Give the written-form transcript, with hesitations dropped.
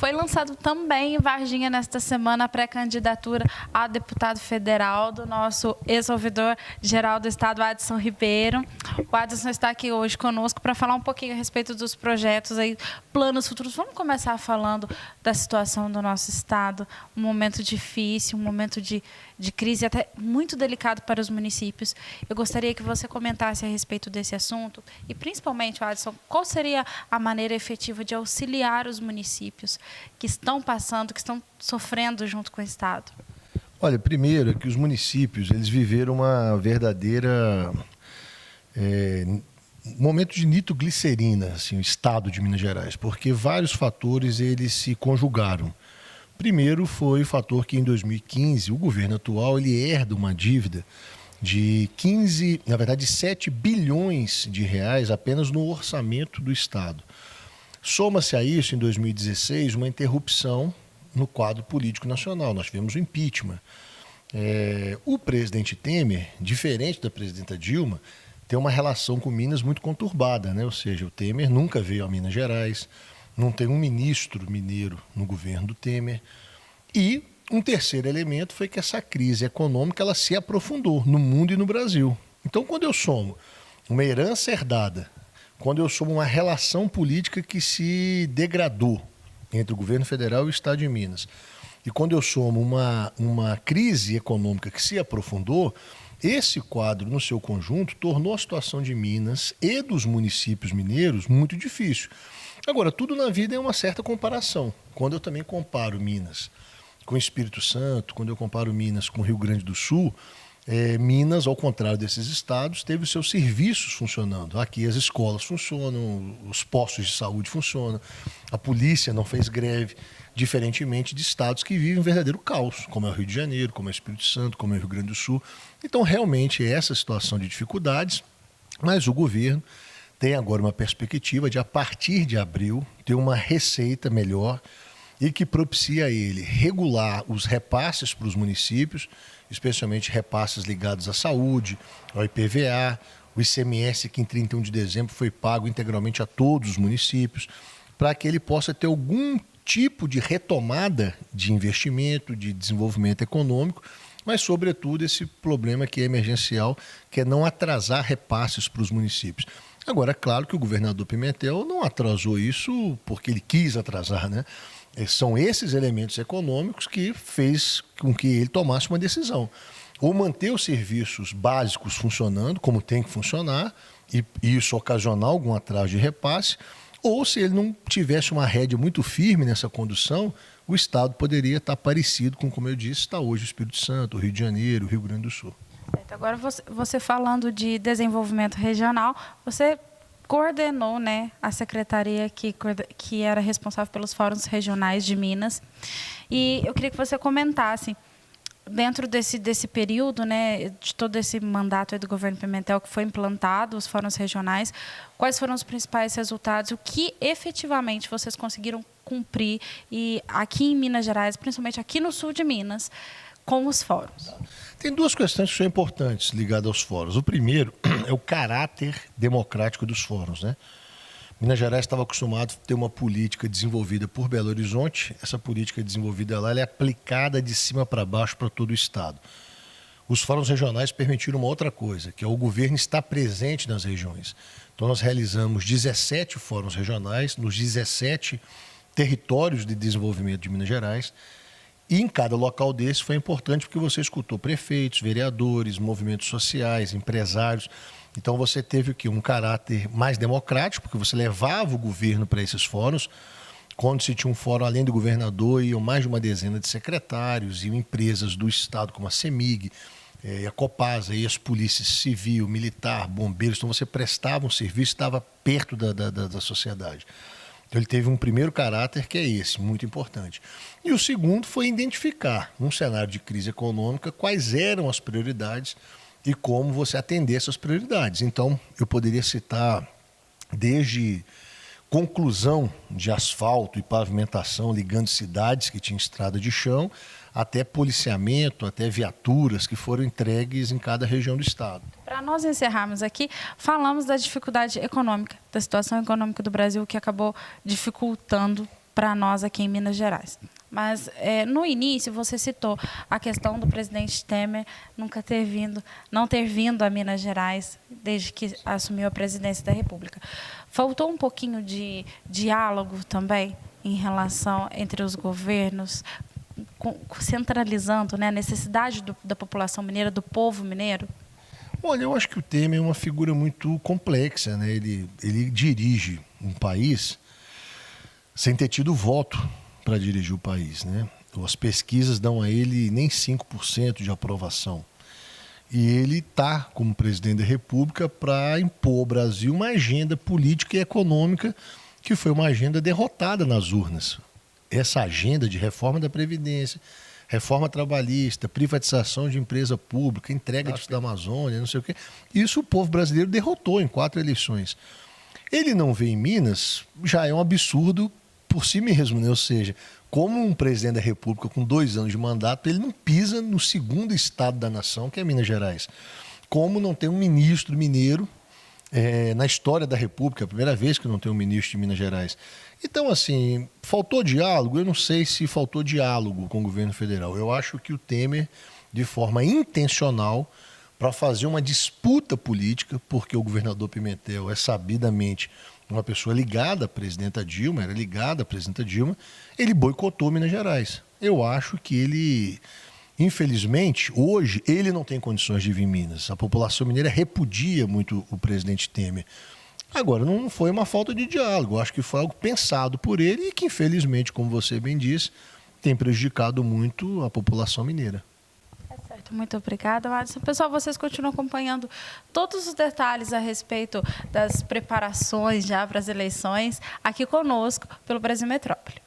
Foi lançado também em Varginha nesta semana a pré-candidatura a deputado federal do nosso ex-ouvidor-geral do Estado, Adson Ribeiro. O Adson está aqui hoje conosco para falar um pouquinho a respeito dos projetos, aí, planos futuros. Vamos começar falando da situação do nosso Estado, um momento difícil, um momento de crise até muito delicado para os municípios. Eu gostaria que você comentasse a respeito desse assunto e, principalmente, Adson, qual seria a maneira efetiva de auxiliar os municípios que estão passando, que estão sofrendo junto com o Estado? Olha, primeiro é que os municípios eles viveram uma verdadeira momento de nitroglicerina, assim, o Estado de Minas Gerais, porque vários fatores eles se conjugaram. Primeiro foi o fator que em 2015 o governo atual ele herda uma dívida de 7 bilhões de reais apenas no orçamento do Estado. Soma-se a isso, em 2016, uma interrupção no quadro político nacional. Nós tivemos o impeachment. O presidente Temer, diferente da presidenta Dilma, tem uma relação com Minas muito conturbada, né? Ou seja, o Temer nunca veio a Minas Gerais, não tem um ministro mineiro no governo do Temer. E um terceiro elemento foi que essa crise econômica ela se aprofundou no mundo e no Brasil. Então, quando eu somo uma herança herdada, quando eu somo uma relação política que se degradou entre o governo federal e o Estado de Minas, e quando eu somo uma crise econômica que se aprofundou, esse quadro, no seu conjunto, tornou a situação de Minas e dos municípios mineiros muito difícil. Agora, tudo na vida é uma certa comparação. Quando eu também comparo Minas com o Espírito Santo, quando eu comparo Minas com o Rio Grande do Sul, Minas, ao contrário desses estados, teve os seus serviços funcionando. Aqui as escolas funcionam, os postos de saúde funcionam, a polícia não fez greve, diferentemente de estados que vivem um verdadeiro caos, como é o Rio de Janeiro, como é o Espírito Santo, como é o Rio Grande do Sul. Então, realmente, é essa situação de dificuldades, mas o governo tem agora uma perspectiva de, a partir de abril, ter uma receita melhor e que propicia a ele regular os repasses para os municípios, especialmente repasses ligados à saúde, ao IPVA, o ICMS, que em 31 de dezembro foi pago integralmente a todos os municípios, para que ele possa ter algum tipo de retomada de investimento, de desenvolvimento econômico, mas, sobretudo, esse problema que é emergencial, que é não atrasar repasses para os municípios. Agora, é claro que o governador Pimentel não atrasou isso porque ele quis atrasar, né? São esses elementos econômicos que fez com que ele tomasse uma decisão. Ou manter os serviços básicos funcionando, como tem que funcionar, e isso ocasionar algum atraso de repasse, ou se ele não tivesse uma rédea muito firme nessa condução, o Estado poderia estar parecido com, como eu disse, está hoje o Espírito Santo, o Rio de Janeiro, o Rio Grande do Sul. Agora, você falando de desenvolvimento regional, você coordenou, né, a secretaria que era responsável pelos fóruns regionais de Minas. E eu queria que você comentasse, dentro desse período, né, de todo esse mandato aí do governo Pimentel que foi implantado, os fóruns regionais, quais foram os principais resultados, o que efetivamente vocês conseguiram cumprir e aqui em Minas Gerais, principalmente aqui no sul de Minas, com os fóruns? Tem duas questões que são importantes ligadas aos fóruns. O primeiro é o caráter democrático dos fóruns, né? Minas Gerais estava acostumado a ter uma política desenvolvida por Belo Horizonte. Essa política desenvolvida lá ela é aplicada de cima para baixo para todo o Estado. Os fóruns regionais permitiram uma outra coisa, que é o governo estar presente nas regiões. Então, nós realizamos 17 fóruns regionais nos 17 territórios de desenvolvimento de Minas Gerais. E em cada local desse foi importante porque você escutou prefeitos, vereadores, movimentos sociais, empresários. Então você teve o quê? Um caráter mais democrático, porque você levava o governo para esses fóruns. Quando se tinha um fórum além do governador, iam mais de uma dezena de secretários, iam empresas do Estado como a CEMIG, a Copasa, e as polícias civil, militar, bombeiros. Então você prestava um serviço, estava perto da sociedade. Então ele teve um primeiro caráter que é esse, muito importante. E o segundo foi identificar, num cenário de crise econômica, quais eram as prioridades e como você atender essas prioridades. Então, eu poderia citar desde conclusão de asfalto e pavimentação ligando cidades que tinham estrada de chão, até policiamento, até viaturas que foram entregues em cada região do estado. Para nós encerrarmos aqui, falamos da dificuldade econômica, da situação econômica do Brasil que acabou dificultando para nós aqui em Minas Gerais. Mas, no início, você citou a questão do presidente Temer não ter vindo a Minas Gerais desde que assumiu a presidência da República. Faltou um pouquinho de diálogo também em relação entre os governos, centralizando, né, a necessidade da população mineira, do povo mineiro? Olha, eu acho que o Temer é uma figura muito complexa, né? Ele dirige um país sem ter tido voto para dirigir o país, né? As pesquisas dão a ele nem 5% de aprovação. E ele está, como presidente da República, para impor ao Brasil uma agenda política e econômica que foi uma agenda derrotada nas urnas. Essa agenda de reforma da Previdência, reforma trabalhista, privatização de empresa pública, entrega da Amazônia, não sei o quê. Isso o povo brasileiro derrotou em 4 eleições. Ele não vê em Minas, já é um absurdo por si mesmo, né? Ou seja, como um presidente da República com 2 anos de mandato, ele não pisa no segundo estado da nação, que é Minas Gerais. Como não tem um ministro mineiro na história da República, é a primeira vez que não tem um ministro de Minas Gerais. Então, assim, faltou diálogo? Eu não sei se faltou diálogo com o governo federal. Eu acho que o Temer, de forma intencional, para fazer uma disputa política, porque o governador Pimentel é sabidamente uma pessoa ligada à presidenta Dilma, era ligada à presidenta Dilma, ele boicotou Minas Gerais. Eu acho que ele, infelizmente, hoje, ele não tem condições de vir em Minas. A população mineira repudia muito o presidente Temer. Agora, não foi uma falta de diálogo, eu acho que foi algo pensado por ele e que, infelizmente, como você bem disse, tem prejudicado muito a população mineira. Muito obrigada, Adson. Pessoal, vocês continuam acompanhando todos os detalhes a respeito das preparações já para as eleições aqui conosco pelo Brasil Metrópole.